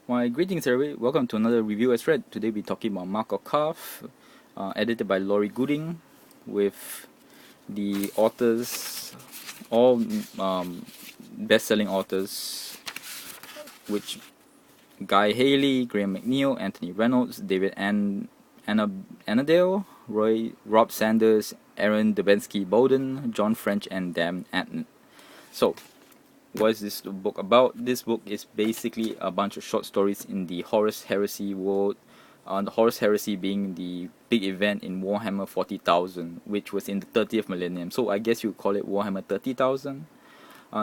My greetings, everybody. Welcome to another review as read. Today we're talking about Mark of Calth, edited by Laurie Gooding, with the authors, all best-selling authors, which Guy Haley, Graham McNeil, Anthony Reynolds, David Annandale, Rob Sanders, Aaron Debensky Bowden, John French, and Dan Atton. So, what is this book about? This book is basically a bunch of short stories in the Horus Heresy world. The Horus Heresy being the big event in Warhammer 40,000, which was in the 30th millennium. So I guess you call it Warhammer 30,000.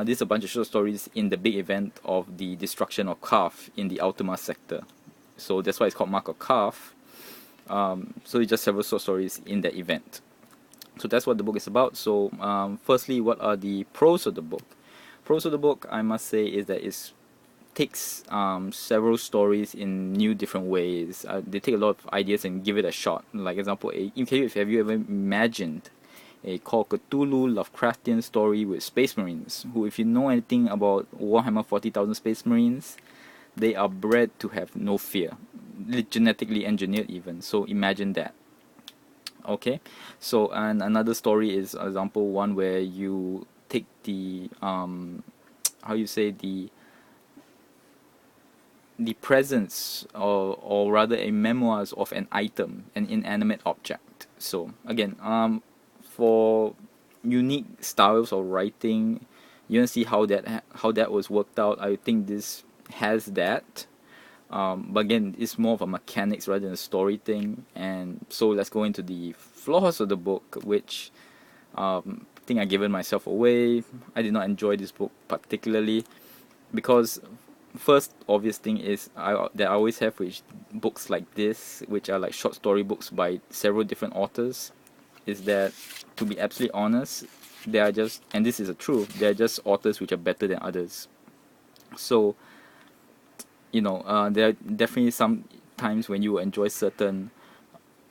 This is a bunch of short stories in the big event of the destruction of Calth in the Ultima sector. So that's why it's called Mark of Calth. So it's just several short stories in that event. So that's what the book is about. So firstly, what are the pros of the book? Pros of the book, I must say, is that it takes several stories in new different ways. They take a lot of ideas and give it a shot. Like example, have you ever imagined a Call Cthulhu Lovecraftian story with Space Marines? Who, if you know anything about Warhammer 40,000 Space Marines, they are bred to have no fear, genetically engineered even. So imagine that. Okay, so and another story is, for example, one where you take the how you say the presence, or rather a memoirs of an item, an inanimate object. So again, for unique styles of writing, you can see how that was worked out. I think this has that. But again, it's more of a mechanics rather than a story thing. And so let's go into the flaws of the book, which I think I given myself away. I did not enjoy this book particularly because first obvious thing is that I always have with books like this, which are like short story books by several different authors, is that, to be absolutely honest, they are just, and this is the truth, they are just authors which are better than others. So there are definitely some times when you enjoy certain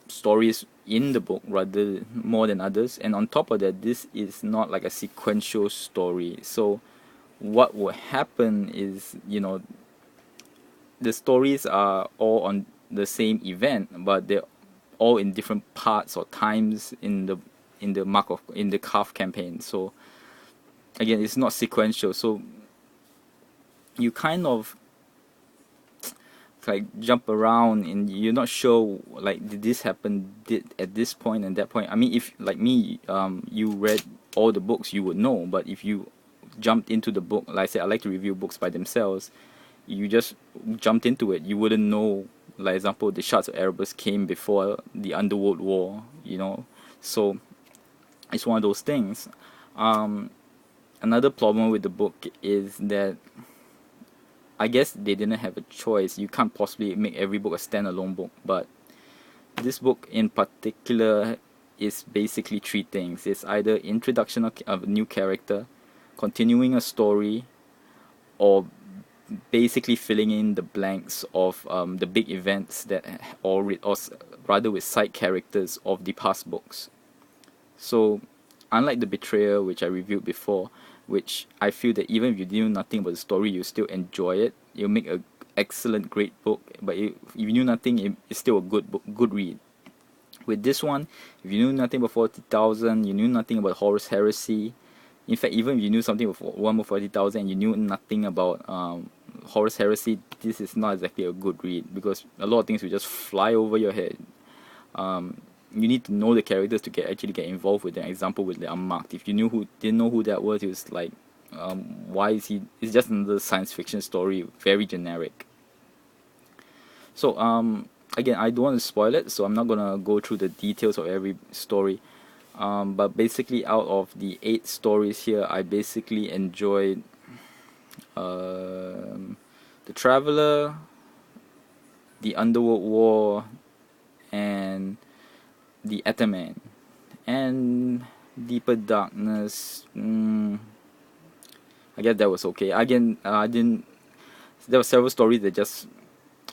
stories in the book rather more than others, and on top of that, this is not like a sequential story. So what will happen is, the stories are all on the same event, but they're all in different parts or times in the Calth campaign. So again, it's not sequential. So you kind of like jump around and you're not sure, like, did this happen did at this point and that point. I mean, if like me, you read all the books, you would know. But if you jumped into the book, like I said, I like to review books by themselves, you just jumped into it, you wouldn't know. Like example, the Shards of Erebus came before the Underworld War, so it's one of those things. Another problem with the book is that I guess they didn't have a choice. You can't possibly make every book a standalone book, but this book in particular is basically three things. It's either introduction of a new character, continuing a story, or basically filling in the blanks of the big events that, or rather with side characters of the past books. So unlike The Betrayer, which I reviewed before, which I feel that even if you knew nothing about the story, you still enjoy it. You'll make a excellent, great book. But if you knew nothing, it's still a good book, good read. With this one, if you knew nothing about 40,000, you knew nothing about Horus Heresy. In fact, even if you knew something about Warhammer 40,000 and you knew nothing about Horus Heresy, this is not exactly a good read because a lot of things will just fly over your head. You need to know the characters to actually get involved with them. Example with the Unmarked. If you didn't know who that was, it was like, why is he? It's just another science fiction story, very generic. So again, I don't want to spoil it, so I'm not gonna go through the details of every story. But basically, out of the 8 stories here, I basically enjoyed The Traveler, the Underworld War, and the Etherman, and Deeper Darkness. I guess that was okay. Again, I didn't. There were several stories that just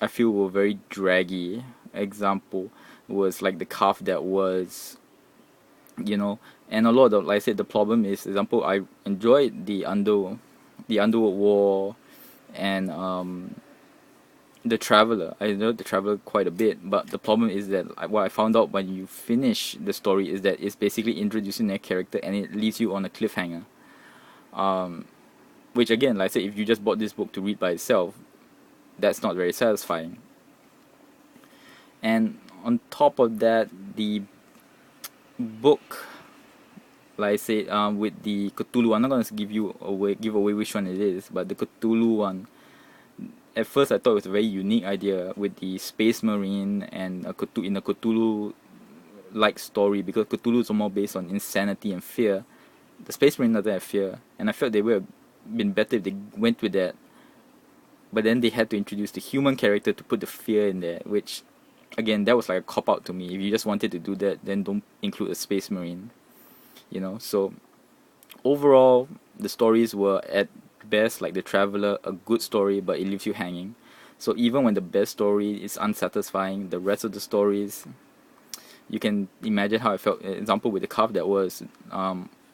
I feel were very draggy. Example was like the Calf that was, and a lot of, like I said, the problem is, example, I enjoyed the Underworld War, and The Traveler. I know The Traveler quite a bit, but the problem is that what I found out when you finish the story is that it's basically introducing their character and it leaves you on a cliffhanger. Which again, like I said, if you just bought this book to read by itself, that's not very satisfying. And on top of that, the book, like I said, with the Cthulhu, I'm not gonna give away which one it is, but the Cthulhu one. At first, I thought it was a very unique idea with the Space Marine and in a Cthulhu-like story, because Cthulhu is more based on insanity and fear. The Space Marine doesn't have fear, and I felt they would have been better if they went with that. But then they had to introduce the human character to put the fear in there, which, again, that was like a cop out to me. If you just wanted to do that, then don't include a Space Marine. So overall, the stories were at best, like The Traveler, a good story, but it leaves you hanging. So even when the best story is unsatisfying, the rest of the stories, you can imagine how I felt. Example with the Calth, that was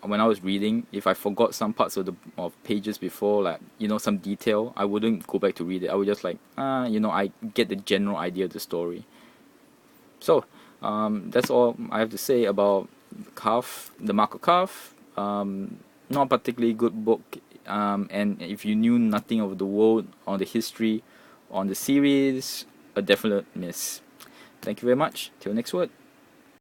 when I was reading, if I forgot some parts of pages before, like some detail, I wouldn't go back to read it. I would just like I get the general idea of the story. So that's all I have to say about Calth, the Mark of Calth. Not particularly good book, and if you knew nothing of the world, on the history, on the series, a definite miss. Thank you very much. Till next word.